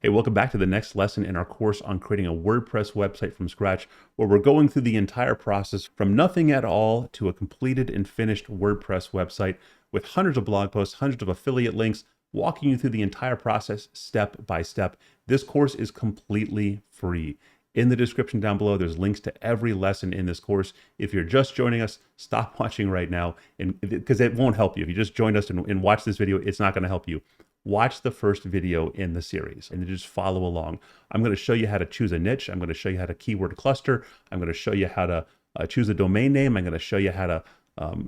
Hey, welcome back to the next lesson in our course on creating a WordPress website from scratch, where we're going through the entire process from nothing at all to a completed and finished WordPress website with hundreds of blog posts, hundreds of affiliate links, walking you through the entire process step by step. This course is completely free. In the description down below, there's links to every lesson in this course. If you're just joining us, stop watching right now, and because it won't help you. If you just joined us and watch this video, it's not going to help you. Watch the first video in the series and just follow along. I'm going to show you how to choose a niche. I'm going to show you how to keyword cluster. I'm going to show you how to choose a domain name. I'm going to show you how to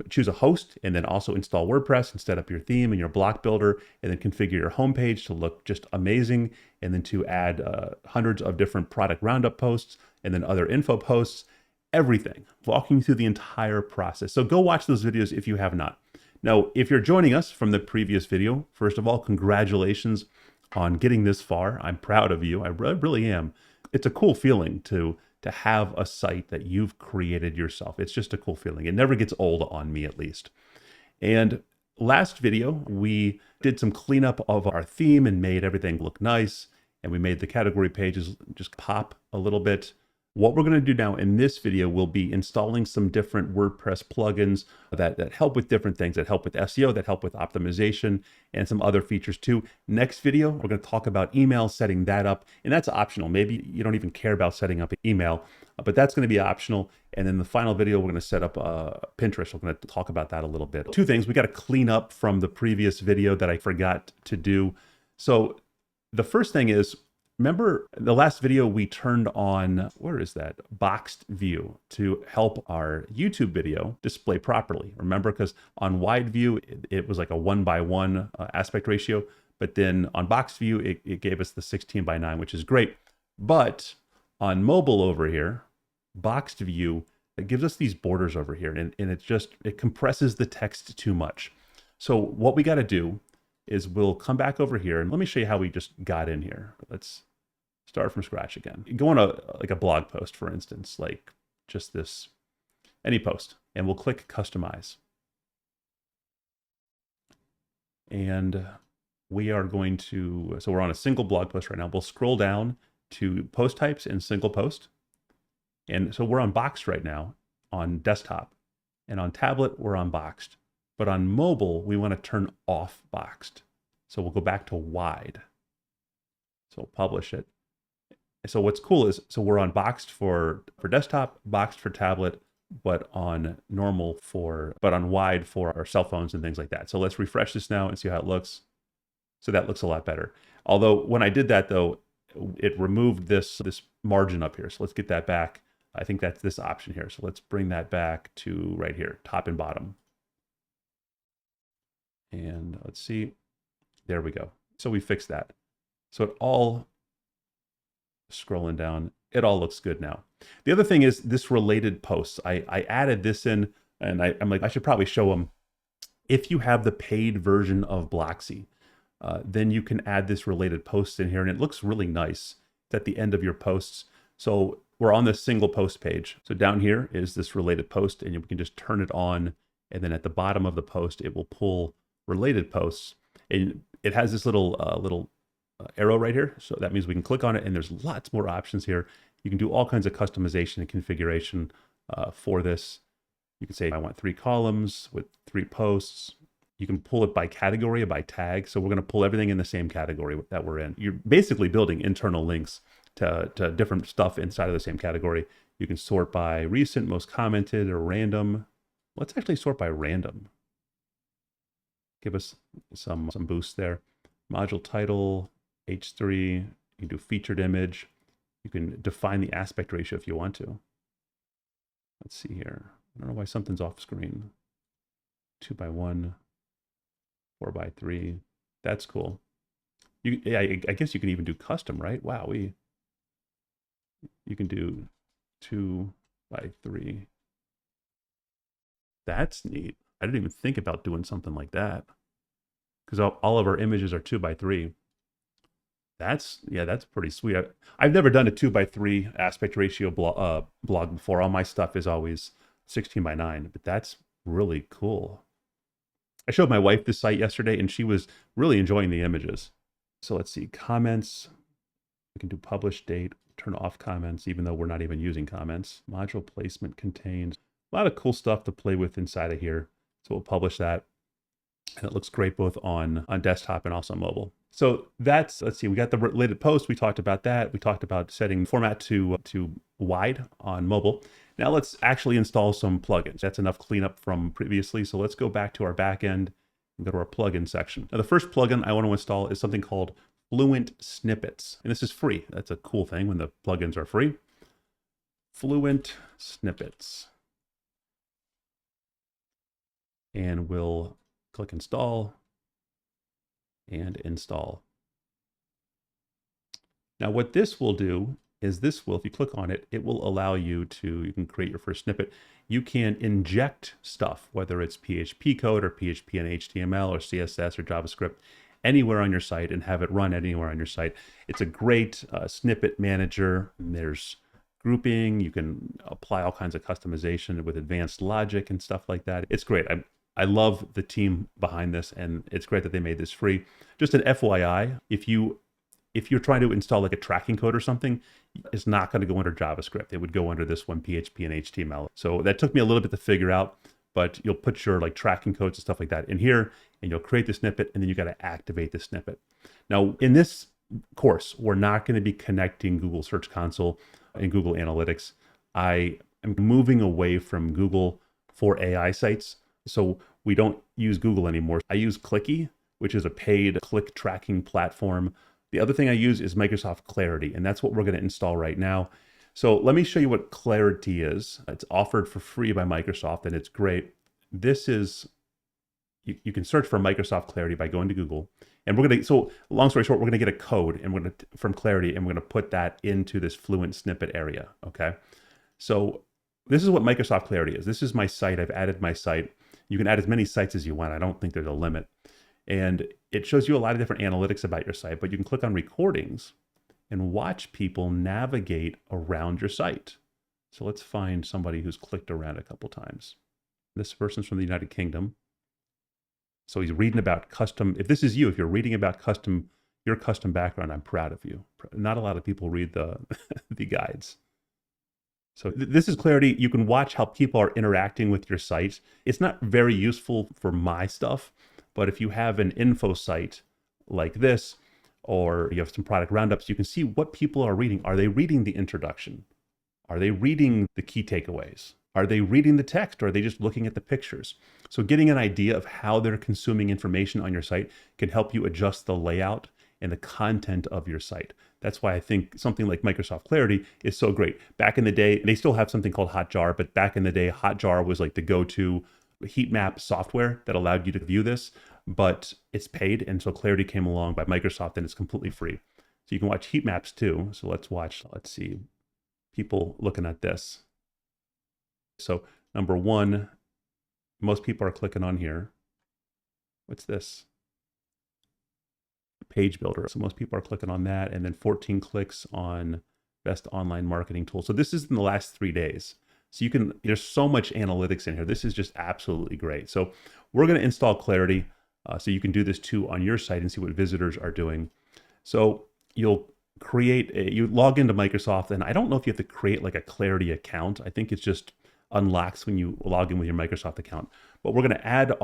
choose a host and then also install WordPress and set up your theme and your block builder and then configure your homepage to look just amazing, and then to add hundreds of different product roundup posts and then other info posts, everything, walking you through the entire process. So go watch those videos if you have not. Now, if you're joining us from the previous video, first of all, congratulations on getting this far. I'm proud of you. I really am. It's a cool feeling to have a site that you've created yourself. It's just a cool feeling. It never gets old on me, at least. And last video, we did some cleanup of our theme and made everything look nice. And we made the category pages just pop a little bit. What we're going to do now in this video will be installing some different WordPress plugins that help with different things, that help with SEO, that help with optimization, and some other features too. Next video, we're going to talk about email, setting that up, and that's optional. Maybe you don't even care about setting up email, but that's going to be optional. And then the final video, we're going to set up Pinterest. We're going to talk about that a little bit. Two things we got to clean up from the previous video that I forgot to do. So the first thing is, remember the last video we turned on, where is that? Boxed view to help our YouTube video display properly. Remember, because on wide view, it was like a 1:1 aspect ratio, but then on boxed view, it gave us the 16:9, which is great. But on mobile over here, boxed view, it gives us these borders over here, and it compresses the text too much. So what we got to do is we'll come back over here, and let me show you how we just got in here. Let's start from scratch again. Go on like a blog post, for instance, like just this, any post, and we'll click customize. And we are going to, so we're on a single blog post right now. We'll scroll down to post types and single post. And so we're unboxed right now on desktop, and on tablet, we're unboxed. But on mobile, we want to turn off boxed. So we'll go back to wide. So we'll publish it. So what's cool is, so we're on boxed for desktop, boxed for tablet, but on normal but on wide for our cell phones and things like that. So let's refresh this now and see how it looks. So that looks a lot better. Although when I did that though, it removed this margin up here. So let's get that back. I think that's this option here. So let's bring that back to right here, top and bottom. And let's see, there we go. So we fixed that. So it all, scrolling down, it all looks good now. The other thing is this related posts. I added this in, and I'm like, I should probably show them. If you have the paid version of Blocksy, then you can add this related posts in here, and it looks really nice. It's at the end of your posts. So we're on this single post page. So down here is this related post, and you can just turn it on, and then at the bottom of the post, it will pull related posts, and it has this little arrow right here. So that means we can click on it, and there's lots more options here. You can do all kinds of customization and configuration for this. You can say, I want 3 columns with 3 posts. You can pull it by category or by tag. So we're going to pull everything in the same category that we're in. You're basically building internal links to different stuff inside of the same category. You can sort by recent, most commented, or random. Let's actually sort by random. Give us some boost there. Module title, H3, you can do featured image. You can define the aspect ratio if you want to. Let's see here. I don't know why something's off screen. 2:1, 4:3. That's cool. Yeah, I guess you can even do custom, right? Wow, you can do 2:3. That's neat. I didn't even think about doing something like that, because all of our images are 2:3. That's pretty sweet. I've never done a 2:3 aspect ratio blog before. All my stuff is always 16:9, but that's really cool. I showed my wife this site yesterday, and she was really enjoying the images. So let's see, comments. We can do publish date, turn off comments, even though we're not even using comments. Module placement contains a lot of cool stuff to play with inside of here. So we'll publish that. And it looks great both on desktop and also mobile. So that's, let's see, we got the related post. We talked about that. We talked about setting format to wide on mobile. Now let's actually install some plugins. That's enough cleanup from previously. So let's go back to our backend and go to our plugin section. Now the first plugin I want to install is something called Fluent Snippets. And this is free. That's a cool thing when the plugins are free. Fluent Snippets. And we'll click install and install. Now what this will do is this will, if you click on it, it will allow you can create your first snippet. You can inject stuff, whether it's PHP code or PHP and HTML or CSS or JavaScript, anywhere on your site and have it run anywhere on your site. It's a great snippet manager. There's grouping. You can apply all kinds of customization with advanced logic and stuff like that. It's great. I love the team behind this, and it's great that they made this free. Just an FYI, if you're trying to install like a tracking code or something, it's not going to go under JavaScript. It would go under this one, PHP and HTML. So that took me a little bit to figure out, but you'll put your like tracking codes and stuff like that in here, and you'll create the snippet, and then you got to activate the snippet. Now, in this course, we're not going to be connecting Google Search Console and Google Analytics. I am moving away from Google for AI sites. So we don't use Google anymore. I use Clicky, which is a paid click tracking platform. The other thing I use is Microsoft Clarity, and that's what we're going to install right now. So let me show you what Clarity is. It's offered for free by Microsoft, and it's great. This is, you can search for Microsoft Clarity by going to Google. And we're going to, so long story short, we're going to get a code and we're going to, from Clarity, and we're going to put that into this Fluent snippet area, okay? So this is what Microsoft Clarity is. This is my site. I've added my site. You can add as many sites as you want. I don't think there's a limit. And it shows you a lot of different analytics about your site, but you can click on recordings and watch people navigate around your site. So let's find somebody who's clicked around a couple times. This person's from the United Kingdom. So he's reading about custom. If this is you, if you're reading about your custom background, I'm proud of you. Not a lot of people read the, the guides. So this is Clarity. You can watch how people are interacting with your site. It's not very useful for my stuff, but if you have an info site like this, or you have some product roundups, you can see what people are reading. Are they reading the introduction? Are they reading the key takeaways? Are they reading the text, or are they just looking at the pictures? So getting an idea of how they're consuming information on your site can help you adjust the layout and the content of your site. That's why I think something like Microsoft Clarity is so great. Back in the day, they still have something called Hotjar, but back in the day, Hotjar was like the go-to heat map software that allowed you to view this, but it's paid. And so Clarity came along by Microsoft, and it's completely free. So you can watch heat maps too. So let's see, people looking at this. So number one, most people are clicking on here. What's this? Page builder. So most people are clicking on that, and then 14 clicks on best online marketing tool. So this is in the last 3 days. So there's so much analytics in here. This is just absolutely great. So we're going to install Clarity so you can do this too on your site and see what visitors are doing. So you'll you log into Microsoft, and I don't know if you have to create like a Clarity account. I think it's just unlocks when you log in with your Microsoft account. But we're going to add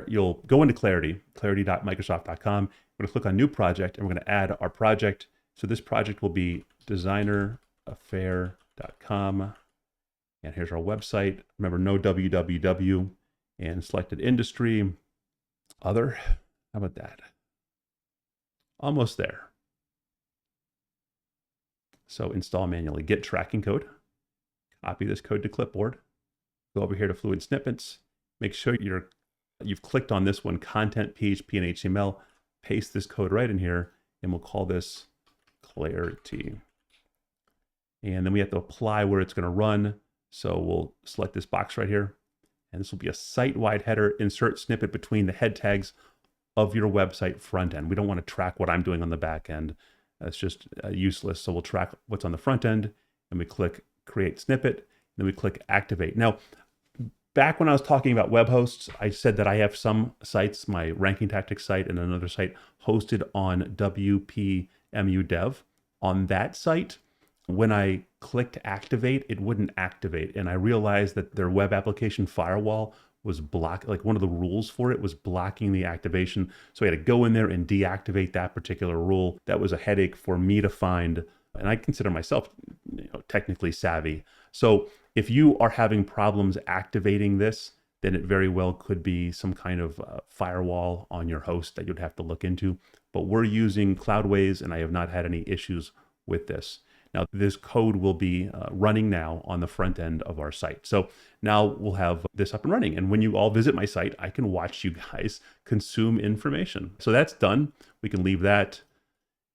you'll go into Clarity, clarity.microsoft.com. We're going to click on new project, and we're going to add our project. So this project will be designeraffair.com. And here's our website. Remember, no www, and selected industry, other. How about that? Almost there. So install manually. Get tracking code. Copy this code to clipboard. Go over here to Fluent Snippets. Make sure you've clicked on this one, content, PHP, and HTML. Paste this code right in here, and we'll call this Clarity. And then we have to apply where it's going to run. So we'll select this box right here, and this will be a site-wide header. Insert snippet between the head tags of your website front end. We don't want to track what I'm doing on the back end. That's just useless. So we'll track what's on the front end, and we click Create Snippet, and then we click Activate. Now, back when I was talking about web hosts, I said that I have some sites, my ranking tactics site and another site hosted on WPMU Dev. On that site, when I clicked activate, it wouldn't activate. And I realized that their web application firewall was blocked, like one of the rules for it was blocking the activation. So I had to go in there and deactivate that particular rule. That was a headache for me to find. And I consider myself, technically savvy. So if you are having problems activating this, then it very well could be some kind of firewall on your host that you'd have to look into. But we're using Cloudways, and I have not had any issues with this. Now, this code will be running now on the front end of our site. So now we'll have this up and running. And when you all visit my site, I can watch you guys consume information. So that's done. We can leave that.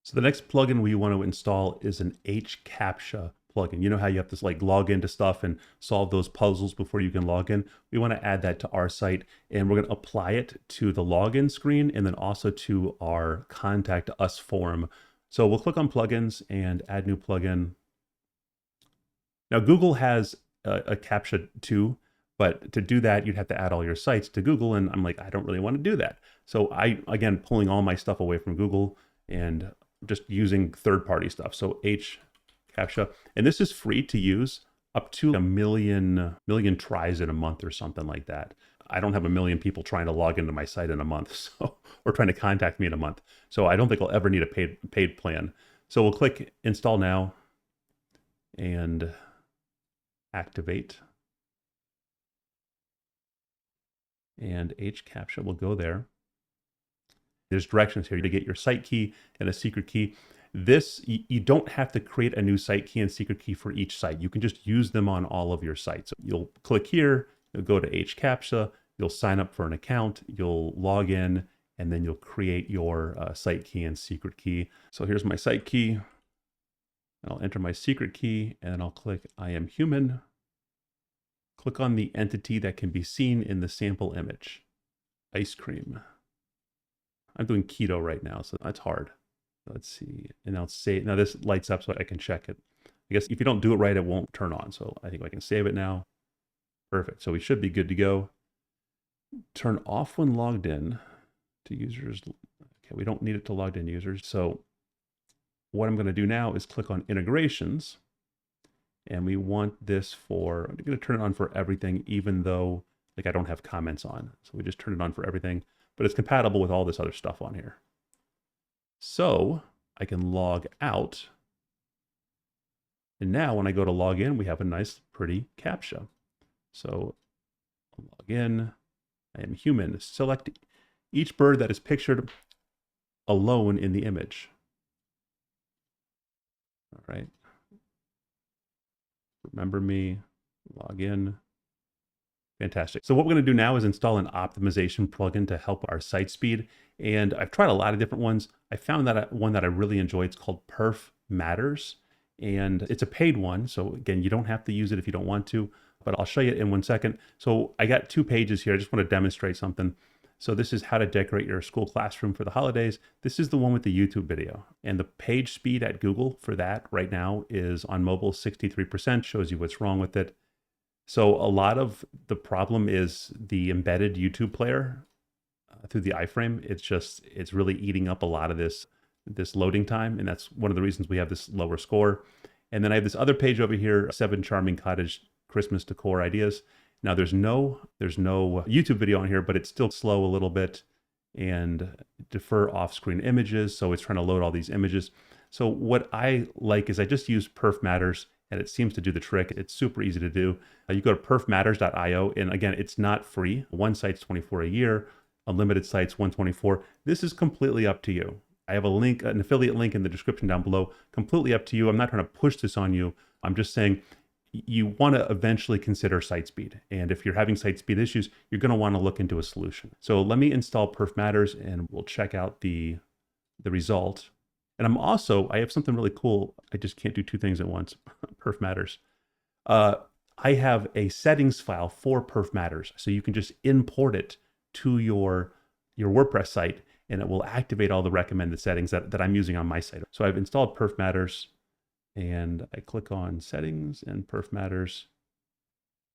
So the next plugin we want to install is an hCaptcha plugin. You know how you have to like log into stuff and solve those puzzles before you can log in? We want to add that to our site, and we're going to apply it to the login screen and then also to our contact us form. So we'll click on plugins and add new plugin. Now Google has a CAPTCHA too, but to do that, you'd have to add all your sites to Google. And I'm like, I don't really want to do that. So again, pulling all my stuff away from Google and just using third-party stuff. So hCaptcha, and this is free to use up to a million tries in a month or something like that. I don't have a million people trying to log into my site in a month, so, or trying to contact me in a month. So I don't think I'll ever need a paid plan. So we'll click install now and activate. And hCaptcha will go there. There's directions here to get your site key and a secret key. This, you don't have to create a new site key and secret key for each site. You can just use them on all of your sites. You'll click here, you'll go to hCaptcha, you'll sign up for an account, you'll log in, and then you'll create your site key and secret key. So here's my site key. I'll enter my secret key, and I'll click I am human. Click on the entity that can be seen in the sample image. Ice cream. I'm doing keto right now, so that's hard. Let's see, and I'll save. Now this lights up so I can check it. I guess if you don't do it right, it won't turn on. So I think I can save it now. Perfect, so we should be good to go. Turn off when logged in to users. Okay, we don't need it to logged in users. So what I'm gonna do now is click on integrations. And we want this for, I'm gonna turn it on for everything, even though like I don't have comments on. So we just turn it on for everything, but it's compatible with all this other stuff on here. So I can log out. And now when I go to log in, we have a nice, pretty CAPTCHA. So I'll log in, I am human. Select each bird that is pictured alone in the image. All right. Remember me, log in. Fantastic. So what we're going to do now is install an optimization plugin to help our site speed. And I've tried a lot of different ones. I found that one that I really enjoy. It's called Perfmatters, and it's a paid one. So again, you don't have to use it if you don't want to, but I'll show you in 1 second. So I got 2 pages here. I just want to demonstrate something. So this is how to decorate your school classroom for the holidays. This is the one with the YouTube video. And the page speed at Google for that right now is on mobile 63%, shows you what's wrong with it. So a lot of the problem is the embedded YouTube player through the iframe. It's really eating up a lot of this loading time. And that's one of the reasons we have this lower score. And then I have this other page over here, 7 charming cottage Christmas decor ideas. Now there's no YouTube video on here, but it's still slow a little bit and defer off-screen images. So it's trying to load all these images. So what I like is I just use Perfmatters, and it seems to do the trick. It's super easy to do. You go to perfmatters.io, and again, it's not free. One site's $24 a year, unlimited sites $124. This is completely up to you. I have a link, an affiliate link in the description down below. Completely up to you. I'm not trying to push this on you. I'm just saying you want to eventually consider site speed. And if you're having site speed issues, you're going to want to look into a solution. So let me install Perfmatters, and we'll check out the result. And I have something really cool. I just can't do 2 things at once. Perfmatters. I have a settings file for Perfmatters. So you can just import it to your WordPress site, and it will activate all the recommended settings that I'm using on my site. So I've installed Perfmatters, and I click on settings and Perfmatters,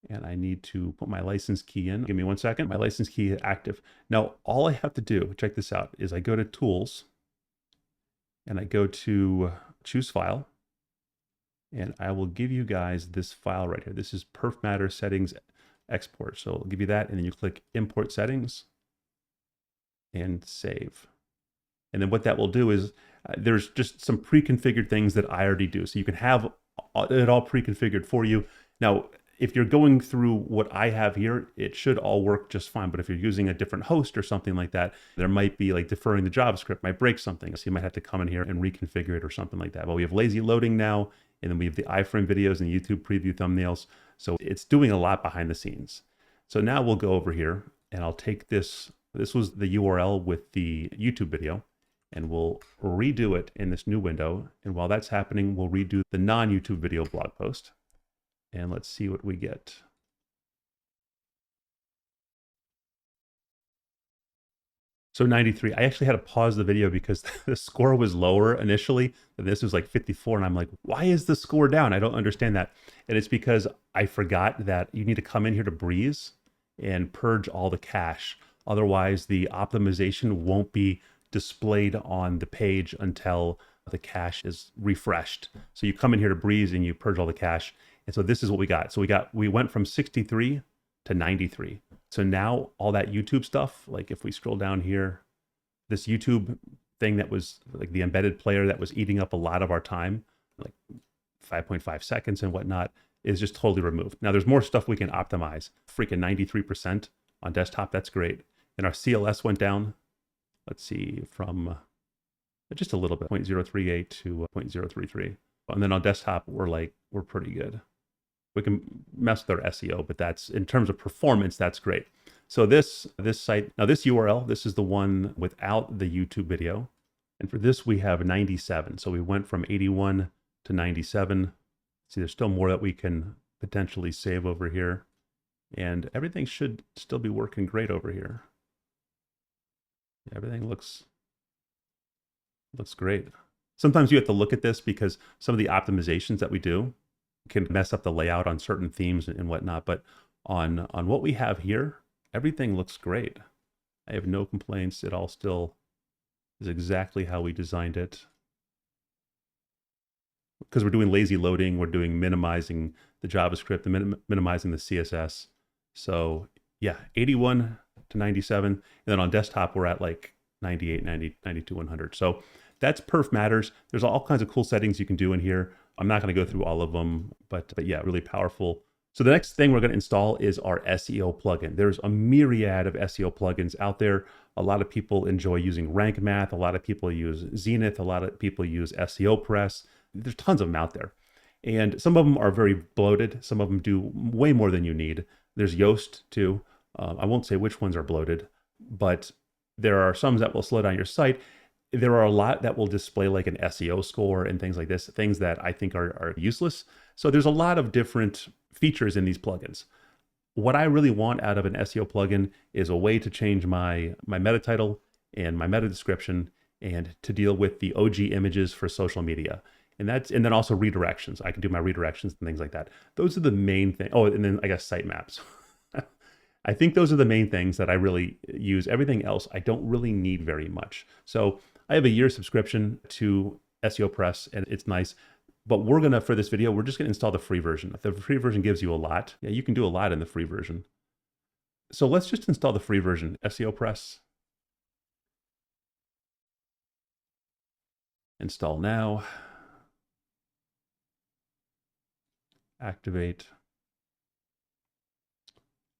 and I need to put my license key in. Give me 1 second. My license key is active. Now, all I have to do, check this out, is I go to Tools, and I go to choose file, and I will give you guys this file right here. This is Perfmatters settings export. So I'll give you that, and then you click import settings and save. And then what that will do is there's just some pre-configured things that I already do. So you can have it all pre-configured for you. Now, if you're going through what I have here, it should all work just fine. But if you're using a different host or something like that, there might be like deferring the JavaScript might break something. So you might have to come in here and reconfigure it or something like that. But we have lazy loading now, and then we have the iframe videos and YouTube preview thumbnails. So it's doing a lot behind the scenes. So now we'll go over here, and I'll take this. This was the URL with the YouTube video, and we'll redo it in this new window. And while that's happening, we'll redo the non-YouTube video blog post. And let's see what we get. So 93, I actually had to pause the video because the score was lower initially. And this was like 54. And I'm like, why is the score down? I don't understand that. And it's because I forgot that you need to come in here to Breeze and purge all the cache. Otherwise, the optimization won't be displayed on the page until the cache is refreshed. So you come in here to Breeze and you purge all the cache. And so this is what we got. So we went from 63 to 93. So now all that YouTube stuff, like if we scroll down here, this YouTube thing that was like the embedded player that was eating up a lot of our time, like 5.5 seconds and whatnot, is just totally removed. Now there's more stuff we can optimize. Freaking 93% on desktop, that's great. And our CLS went down, let's see, from just a little bit, 0.038 to 0.033. And then on desktop, we're pretty good. We can mess with our SEO, but that's, in terms of performance, that's great. So this site, now this URL, this is the one without the YouTube video. And for this, we have 97. So we went from 81 to 97. See, there's still more that we can potentially save over here. And everything should still be working great over here. Everything looks great. Sometimes you have to look at this because some of the optimizations that we do can mess up the layout on certain themes and whatnot. But on what we have here, everything looks great. I have no complaints. It all still is exactly how we designed it. Because we're doing lazy loading, we're doing minimizing the JavaScript and minimizing the CSS. So yeah, 81 to 97. And then on desktop, we're at like 98, 90, 92, 100. So that's Perfmatters. There's all kinds of cool settings you can do in here. I'm not going to go through all of them, but yeah, really powerful. So the next thing we're going to install is our SEO plugin. There's a myriad of SEO plugins out there. A lot of people enjoy using Rank Math. A lot of people use Zenith. A lot of people use SEO Press. There's tons of them out there. And some of them are very bloated. Some of them do way more than you need. There's Yoast too. I won't say which ones are bloated, but there are some that will slow down your site. There are a lot that will display like an SEO score and things like this, things that I think are useless. So there's a lot of different features in these plugins. What I really want out of an SEO plugin is a way to change my meta title and my meta description and to deal with the OG images for social media. And then also redirections. I can do my redirections and things like that. Those are the main things. Oh, and then I guess sitemaps. I think those are the main things that I really use. Everything else, I don't really need very much. So I have a year subscription to SEO Press, and it's nice. But for this video, we're just going to install the free version. The free version gives you a lot. Yeah, you can do a lot in the free version. So let's just install the free version, SEO Press. Install now. Activate.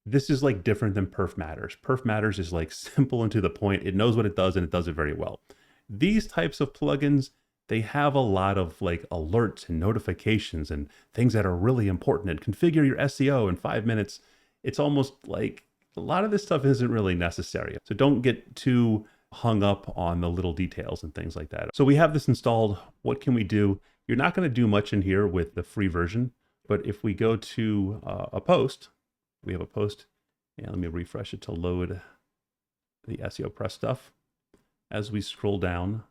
This is like different than Perfmatters. Perfmatters is like simple and to the point. It knows what it does and it does it very well. These types of plugins, they have a lot of like alerts and notifications and things that are really important, and configure your SEO in 5 minutes. It's almost like a lot of this stuff isn't really necessary. So don't get too hung up on the little details and things like that. So we have this installed. What can we do? You're not going to do much in here with the free version, but if we go to a post, we have a post, and let me refresh it to load the SEO Press stuff. As we scroll down,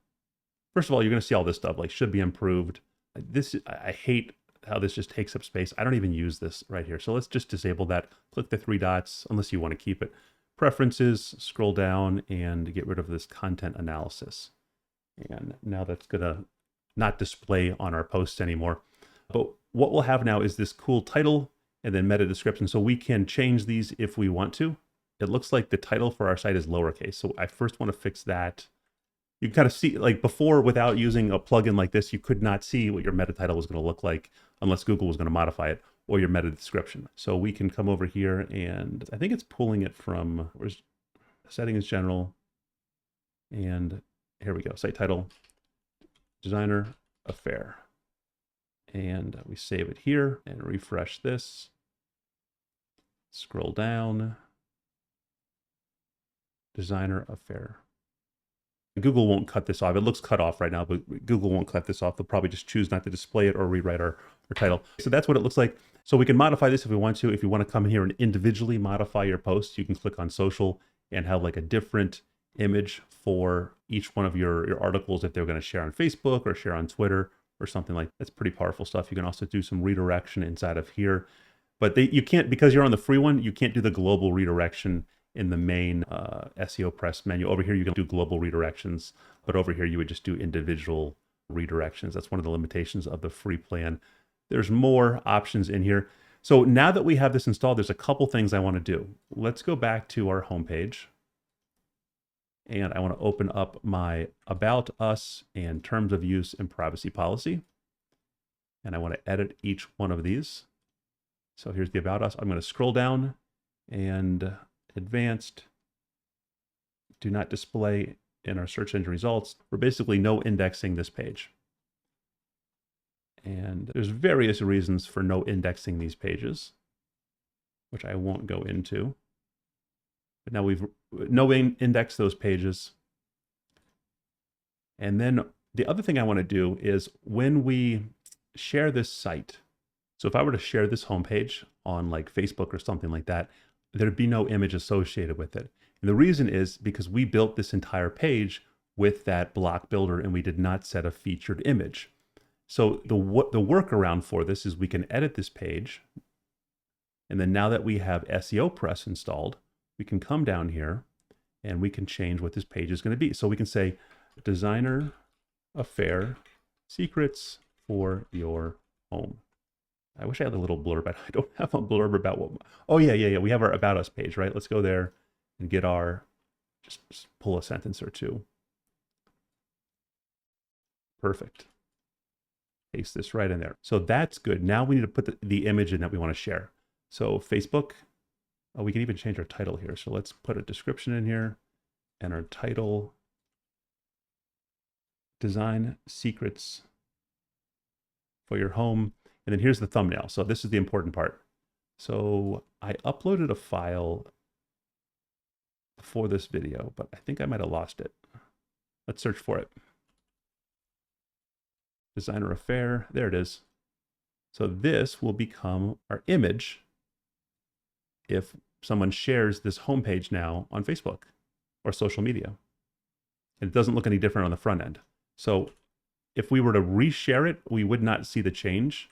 first of all, you're going to see all this stuff like should be improved. I hate how this just takes up space. I don't even use this right here. So let's just disable that. Click the 3 dots unless you want to keep it. Preferences, scroll down and get rid of this content analysis. And now that's going to not display on our posts anymore. But what we'll have now is this cool title and then meta description. So we can change these if we want to. It looks like the title for our site is lowercase. So I first want to fix that. You can kind of see, like before, without using a plugin like this, you could not see what your meta title was going to look like unless Google was going to modify it, or your meta description. So we can come over here, and I think it's pulling it from, where's settings general, and here we go, site title, designer affair. And we save it here and refresh this. Scroll down, designer affair. Google won't cut this off. It looks cut off right now, but Google won't cut this off. They'll probably just choose not to display it or rewrite our title. So that's what it looks like. So we can modify this if we want to. If you want to come in here and individually modify your posts, you can click on social and have like a different image for each one of your articles if they're going to share on Facebook or share on Twitter or something like that. That's pretty powerful stuff. You can also do some redirection inside of here. But you can't, because you're on the free one, you can't do the global redirection in the main SEO press menu. Over here, you can do global redirections, but over here, you would just do individual redirections. That's one of the limitations of the free plan. There's more options in here. So now that we have this installed, there's a couple things I want to do. Let's go back to our homepage. And I want to open up my About Us and Terms of Use and Privacy Policy. And I want to edit each one of these. So here's the About Us. I'm going to scroll down and Advanced, do not display in our search engine results. We're basically no indexing this page. And there's various reasons for no indexing these pages, which I won't go into. But now we've no index those pages. And then the other thing I want to do is when we share this site, so if I were to share this homepage on like Facebook or something like that, there'd be no image associated with it. And the reason is because we built this entire page with that block builder and we did not set a featured image. So the workaround for this is we can edit this page. And then now that we have SEO Press installed, we can come down here and we can change what this page is going to be. So we can say designer affair secrets for your home. I wish I had a little blurb, but I don't have a blurb about what. Oh yeah. We have our About Us page, right? Let's go there and get our, just pull a sentence or two. Perfect. Paste this right in there. So that's good. Now we need to put the image in that we want to share. So Facebook, we can even change our title here. So let's put a description in here and our title, design secrets for your home. And then here's the thumbnail. So this is the important part. So I uploaded a file before this video, but I think I might have lost it. Let's search for it. Designer affair, there it is. So this will become our image if someone shares this homepage now on Facebook or social media. And it doesn't look any different on the front end. So if we were to reshare it, we would not see the change.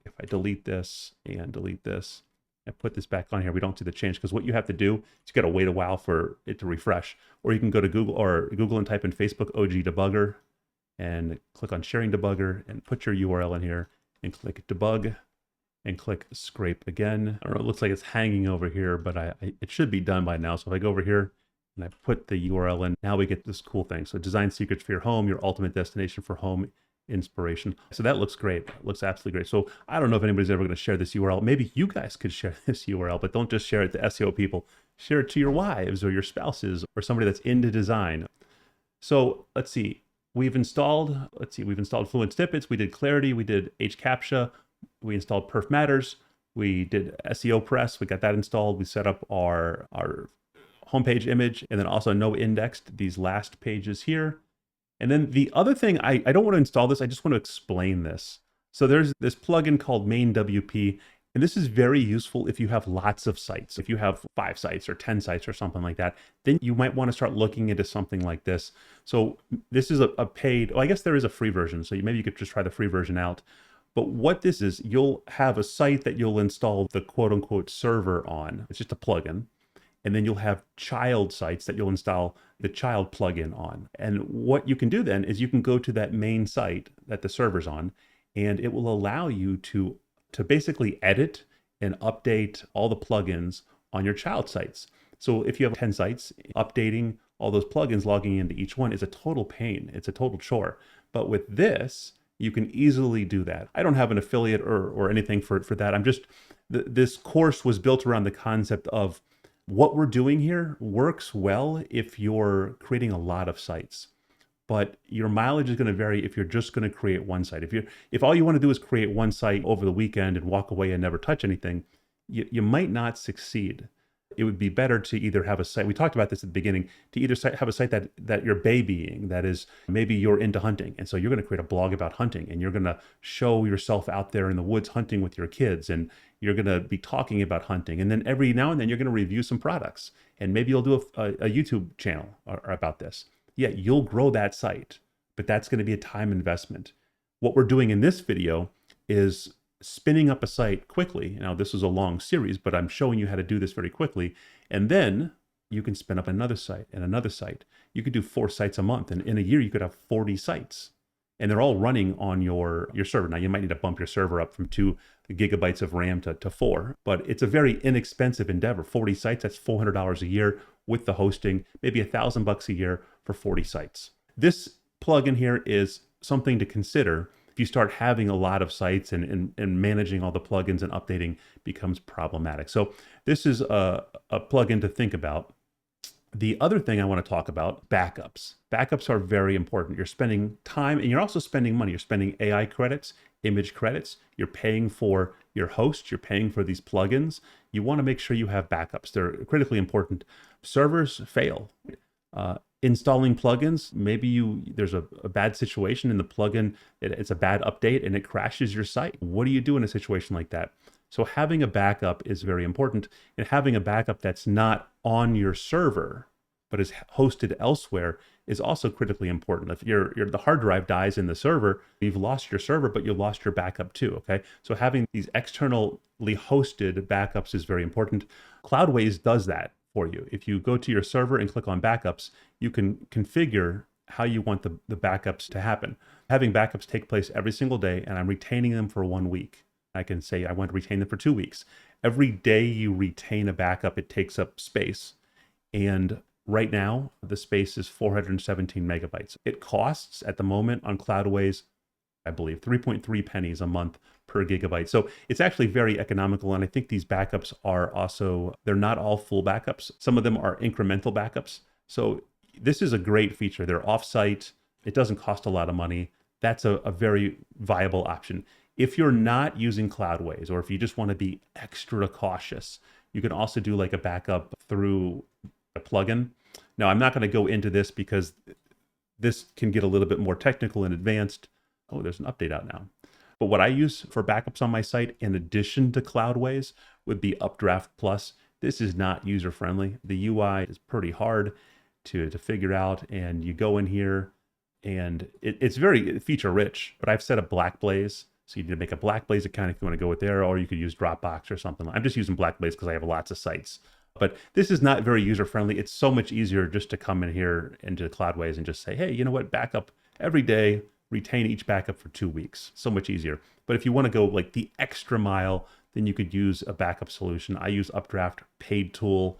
If I delete this and put this back on here, we don't see the change, because what you have to do is you got to wait a while for it to refresh. Or you can go to Google and type in Facebook OG debugger and click on sharing debugger and put your URL in here and click debug and click scrape again. I don't know, it looks like it's hanging over here, but it should be done by now. So if I go over here and I put the URL in, now we get this cool thing. So design secrets for your home, your ultimate destination for home inspiration. So that looks great. It looks absolutely great. So I don't know if anybody's ever going to share this URL. Maybe you guys could share this URL, but don't just share it to SEO people. Share it to your wives or your spouses or somebody that's into design. So let's see. We've installed Fluent Snippets. We did Clarity. We did hCaptcha. We installed Perfmatters. We did SEO Press. We got that installed. We set up our homepage image, and then also no indexed these last pages here. And then the other thing, I don't want to install this, I just want to explain this. So there's this plugin called MainWP, and this is very useful if you have lots of sites. If you have 5 sites or 10 sites or something like that, then you might want to start looking into something like this. So this is a paid, I guess there is a free version, so maybe you could just try the free version out. But what this is, you'll have a site that you'll install the quote unquote server on. It's just a plugin. And then you'll have child sites that you'll install the child plugin on. And what you can do then is you can go to that main site that the server's on, and it will allow you to basically edit and update all the plugins on your child sites. So if you have 10 sites, updating all those plugins, logging into each one is a total pain. It's a total chore. But with this, you can easily do that. I don't have an affiliate or anything for that. I'm just, this course was built around the concept of what we're doing here works well if you're creating a lot of sites. But your mileage is going to vary if you're just going to create one site. If all you want to do is create one site over the weekend and walk away and never touch anything, you might not succeed. It would be better to either have a site, we talked about this at the beginning, to either have a site that you're babying, that is, maybe you're into hunting. And so you're going to create a blog about hunting, and you're going to show yourself out there in the woods hunting with your kids, and you're going to be talking about hunting. And then every now and then you're going to review some products, and maybe you'll do a YouTube channel about this. Yeah, you'll grow that site, but that's going to be a time investment. What we're doing in this video is spinning up a site quickly. Now, this is a long series, but I'm showing you how to do this very quickly. And then you can spin up another site and another site. You could do 4 sites a month, and in a year you could have 40 sites, and they're all running on your server. Now, you might need to bump your server up from 2 gigabytes of RAM to 4, but it's a very inexpensive endeavor. 40 sites, that's $400 a year with the hosting, maybe $1,000 a year for 40 sites. This plugin here is something to consider if you start having a lot of sites and managing all the plugins and updating becomes problematic. So this is a plugin to think about. The other thing I want to talk about, backups. Backups are very important. You're spending time and you're also spending money. You're spending AI credits, image credits. You're paying for your host. You're paying for these plugins. You want to make sure you have backups. They're critically important. Servers fail. Installing plugins, maybe there's a bad situation in the plugin, it's a bad update and it crashes your site. What do you do in a situation like that? So having a backup is very important, and having a backup that's not on your server, but is hosted elsewhere is also critically important. If the hard drive dies in the server, you've lost your server, but you've lost your backup too, okay? So having these externally hosted backups is very important. Cloudways does that for you. If you go to your server and click on backups, you can configure how you want the backups to happen. Having backups take place every single day, and I'm retaining them for 1 week. I can say I want to retain them for 2 weeks. Every day you retain a backup, it takes up space. And right now, the space is 417 megabytes. It costs at the moment on Cloudways, I believe, 3.3 pennies a month per gigabyte. So it's actually very economical. And I think these backups are also, they're not all full backups. Some of them are incremental backups. So this is a great feature. They're offsite. It doesn't cost a lot of money. That's a very viable option. If you're not using Cloudways, or if you just want to be extra cautious, you can also do like a backup through a plugin. Now, I'm not going to go into this because this can get a little bit more technical and advanced. Oh, there's an update out now. But what I use for backups on my site, in addition to Cloudways, would be Updraft Plus. This is not user-friendly. The UI is pretty hard to figure out, and you go in here, and it's very feature-rich, but I've set up Blackblaze. So you need to make a Blackblaze account if you want to go with there, or you could use Dropbox or something. I'm just using Blackblaze because I have lots of sites. But this is not very user-friendly. It's so much easier just to come in here into Cloudways and just say, hey, you know what, backup every day, retain each backup for 2 weeks. So much easier. But if you want to go like the extra mile, then you could use a backup solution. I use Updraft, paid tool.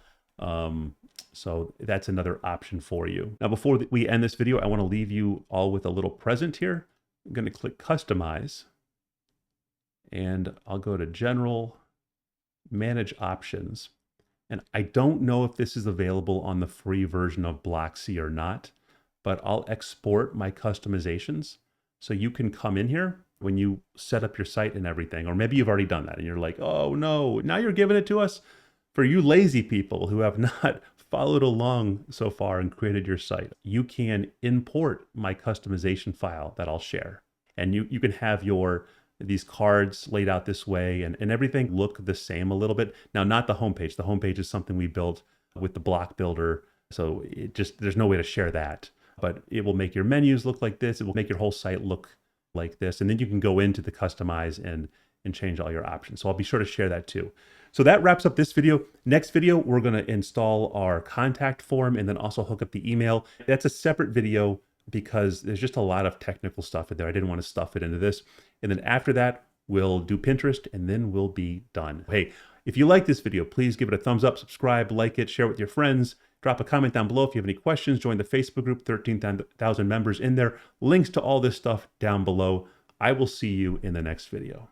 So that's another option for you. Now, before we end this video, I want to leave you all with a little present here. I'm going to click Customize, and I'll go to General, Manage Options. And I don't know if this is available on the free version of Blocksy or not, but I'll export my customizations. So you can come in here when you set up your site and everything, or maybe you've already done that and you're like, oh no, now you're giving it to us? For you lazy people who have not followed along so far and created your site, you can import my customization file that I'll share. And you can have these cards laid out this way, and everything look the same a little bit. Now, not the homepage. The homepage is something we built with the block builder. So there's no way to share that, but it will make your menus look like this. It will make your whole site look like this. And then you can go into the customize and and change all your options. So I'll be sure to share that too. So that wraps up this video. Next video, we're going to install our contact form and then also hook up the email. That's a separate video because there's just a lot of technical stuff in there. I didn't want to stuff it into this. And then after that, we'll do Pinterest and then we'll be done. Hey, if you like this video, please give it a thumbs up, subscribe, like it, share it with your friends. Drop a comment down below if you have any questions. Join the Facebook group, 13,000 members in there. Links to all this stuff down below. I will see you in the next video.